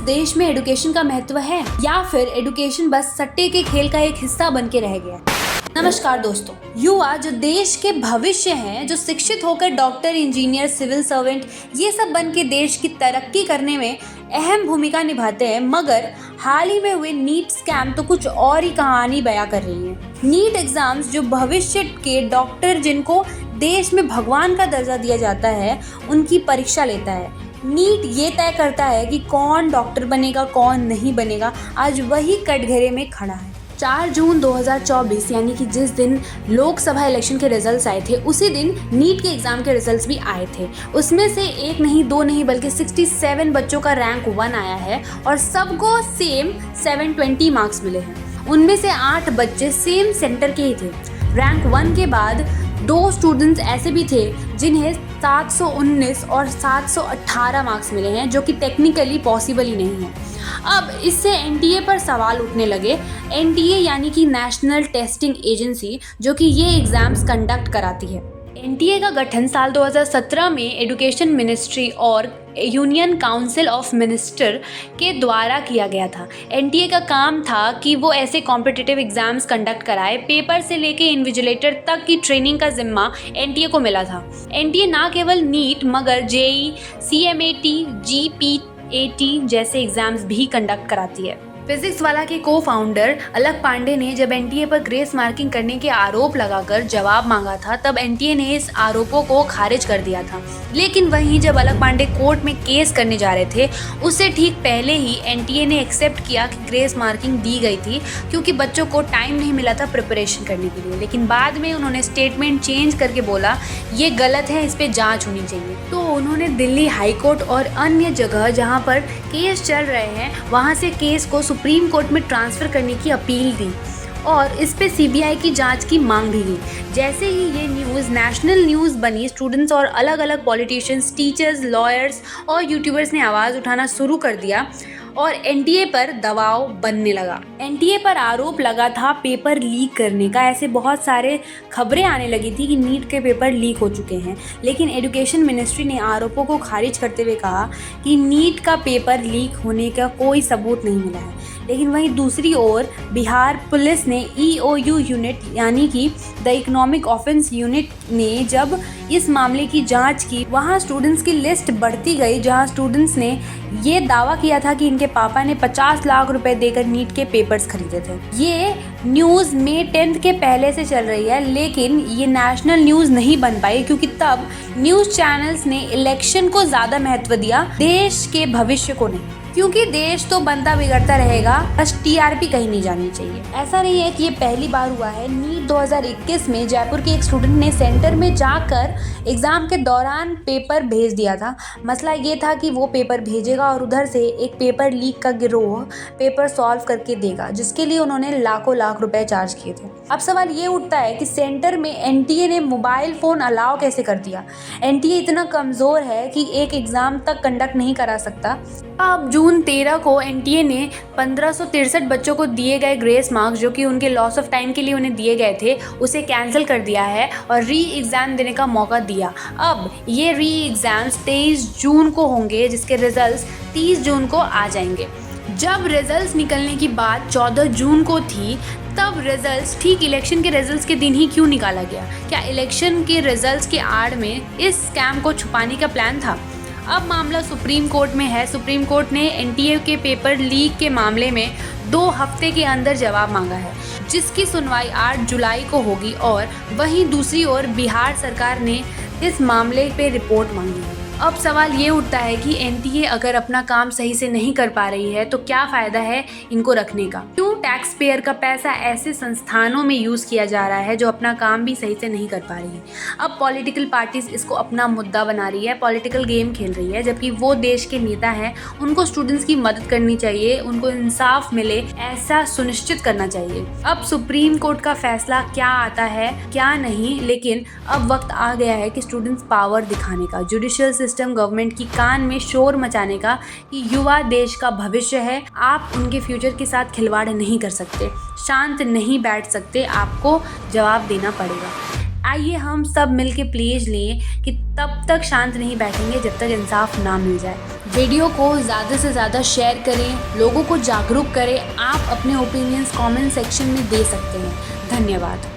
देश में एजुकेशन का महत्व है या फिर एजुकेशन बस सट्टे के खेल का एक हिस्सा बन के रह गया? नमस्कार दोस्तों, युवा जो देश के भविष्य हैं, जो शिक्षित होकर डॉक्टर, इंजीनियर, सिविल सर्वेंट ये सब बन के देश की तरक्की करने में अहम भूमिका निभाते हैं, मगर हाल ही में हुए नीट स्कैम तो कुछ और ही कहानी बयां कर रही है। नीट एग्जाम्स जो भविष्य के डॉक्टर, जिनको देश में भगवान का दर्जा दिया जाता है, उनकी परीक्षा लेता है। नीट ये तय करता है कि कौन डॉक्टर बनेगा, कौन नहीं बनेगा। आज वही कटघरे में खड़ा है। 4 जून 2024 यानी कि जिस दिन लोकसभा इलेक्शन के रिजल्ट्स आए थे, उसी दिन नीट के एग्ज़ाम के रिजल्ट्स भी आए थे। उसमें से एक नहीं, दो नहीं, बल्कि 67 बच्चों का रैंक 1 आया है और सबको सेम 720 मार्क्स मिले हैं। उनमें से 8 बच्चे सेम सेंटर के ही थे। रैंक 1 के बाद 2 स्टूडेंट्स ऐसे भी थे जिन्हें 719 और 718 मार्क्स मिले हैं, जो कि टेक्निकली पॉसिबल ही नहीं है। अब इससे एनटीए पर सवाल उठने लगे। एनटीए यानी कि नेशनल टेस्टिंग एजेंसी, जो कि ये एग्ज़ाम्स कंडक्ट कराती है। एनटीए का गठन साल 2017 में एजुकेशन मिनिस्ट्री और यूनियन काउंसिल ऑफ मिनिस्टर के द्वारा किया गया था। एनटीए का काम था कि वो ऐसे कॉम्पिटिटिव एग्जाम्स कंडक्ट कराए। पेपर से लेके इन्विजिलेटर तक की ट्रेनिंग का जिम्मा एनटीए को मिला था। एनटीए ना केवल नीट मगर जेई, सीएमएटी, जीपीएटी जैसे एग्जाम्स भी कंडक्ट कराती है। फिजिक्स वाला के को-फाउंडर अलक पांडे ने जब एनटीए पर ग्रेस मार्किंग करने के आरोप लगाकर जवाब मांगा था, तब एनटीए ने इस आरोपों को खारिज कर दिया था। लेकिन वहीं जब अलक पांडे कोर्ट में केस करने जा रहे थे, उससे ठीक पहले ही एनटीए ने एक्सेप्ट किया कि ग्रेस मार्किंग दी गई थी क्योंकि बच्चों को टाइम नहीं मिला था प्रिपरेशन करने के लिए। लेकिन बाद में उन्होंने स्टेटमेंट चेंज करके बोला ये गलत है, इस पर जाँच होनी चाहिए। तो उन्होंने दिल्ली हाई कोर्ट और अन्य जगह जहाँ पर केस चल रहे हैं, वहाँ से केस को सुप्रीम कोर्ट में ट्रांसफ़र करने की अपील दी और इस पे सीबीआई की जांच की मांग भी की। जैसे ही ये न्यूज़ नेशनल न्यूज़ बनी, स्टूडेंट्स और अलग अलग पॉलिटिशियंस, टीचर्स, लॉयर्स और यूट्यूबर्स ने आवाज़ उठाना शुरू कर दिया और एनटीए पर दबाव बनने लगा। एनटीए पर आरोप लगा था पेपर लीक करने का। ऐसे बहुत सारे खबरें आने लगी थी कि नीट के पेपर लीक हो चुके हैं, लेकिन एजुकेशन मिनिस्ट्री ने आरोपों को खारिज करते हुए कहा कि नीट का पेपर लीक होने का कोई सबूत नहीं मिला है। लेकिन वहीं दूसरी ओर बिहार पुलिस ने ईओयू यूनिट यानी कि द इकोनॉमिक ऑफेंस यूनिट ने जब इस मामले की जांच की, वहां स्टूडेंट्स की लिस्ट बढ़ती गई, जहां स्टूडेंट्स ने ये दावा किया था कि इनके पापा ने 50 लाख रुपए देकर नीट के पेपर्स खरीदे थे। ये न्यूज़ मई 10 के पहले से चल रही है, लेकिन ये नेशनल न्यूज़ नहीं बन पाई क्योंकि तब न्यूज़ चैनल्स ने इलेक्शन को ज़्यादा महत्व दिया, देश के भविष्य को नहीं। क्योंकि देश तो बनता बिगड़ता रहेगा, बस टीआरपी कहीं नहीं जानी चाहिए। ऐसा नहीं है कि ये पहली बार हुआ है। नीट 2021 में जयपुर के एक स्टूडेंट ने सेंटर में जाकर एग्ज़ाम के दौरान पेपर भेज दिया था। मसला ये था कि वो पेपर भेजेगा और उधर से एक पेपर लीक का गिरोह पेपर सॉल्व करके देगा, जिसके लिए उन्होंने लाखों लाख रुपए चार्ज किए थे। अब सवाल ये उठता है कि सेंटर में एनटीए ने मोबाइल फ़ोन अलाउ कैसे कर दिया? एनटीए इतना कमज़ोर है कि एक एग्ज़ाम तक कंडक्ट नहीं करा सकता। अब जून 13 को एनटीए ने 1563 बच्चों को दिए गए ग्रेस मार्क्स, जो कि उनके लॉस ऑफ टाइम के लिए उन्हें दिए गए थे, उसे कैंसिल कर दिया है और री एग्ज़ाम देने का मौका दिया। अब ये री एग्ज़ाम्स 23 जून को होंगे, जिसके रिजल्ट्स 30 जून को आ जाएंगे। जब रिजल्ट्स निकलने की बात 14 जून को थी, तब रिजल्ट्स ठीक इलेक्शन के रिजल्ट्स के दिन ही क्यों निकाला गया? क्या इलेक्शन के रिजल्ट्स के आड़ में इस स्कैम को छुपाने का प्लान था? अब मामला सुप्रीम कोर्ट में है। सुप्रीम कोर्ट ने एनटीए के पेपर लीक के मामले में 2 हफ्ते के अंदर जवाब मांगा है, जिसकी सुनवाई 8 जुलाई को होगी। और वहीं दूसरी ओर बिहार सरकार ने इस मामले पे रिपोर्ट मांगी है। अब सवाल ये उठता है कि एनटीए अगर अपना काम सही से नहीं कर पा रही है तो क्या फ़ायदा है इनको रखने का? क्यों टैक्स पेयर का पैसा ऐसे संस्थानों में यूज़ किया जा रहा है जो अपना काम भी सही से नहीं कर पा रही है? अब पॉलिटिकल पार्टीज इसको अपना मुद्दा बना रही है, पॉलिटिकल गेम खेल रही है, जबकि वो देश के नेता हैं। उनको स्टूडेंट्स की मदद करनी चाहिए, उनको इंसाफ मिले, ऐसा सुनिश्चित करना चाहिए। अब सुप्रीम कोर्ट का फैसला क्या आता है क्या नहीं, लेकिन अब वक्त आ गया है कि स्टूडेंट्स पावर दिखाने का, जुडिशियल सिस्टम गवर्नमेंट की कान में शोर मचाने का कि युवा देश का भविष्य है। आप उनके फ्यूचर के साथ खिलवाड़ नहीं कर सकते, शांत नहीं बैठ सकते, आपको जवाब देना पड़ेगा। आइए हम सब मिलके प्लीज लें कि तब तक शांत नहीं बैठेंगे जब तक इंसाफ ना मिल जाए। वीडियो को ज़्यादा से ज़्यादा शेयर करें, लोगों को जागरूक करें। आप अपने ओपिनियंस कमेंट सेक्शन में दे सकते हैं। धन्यवाद।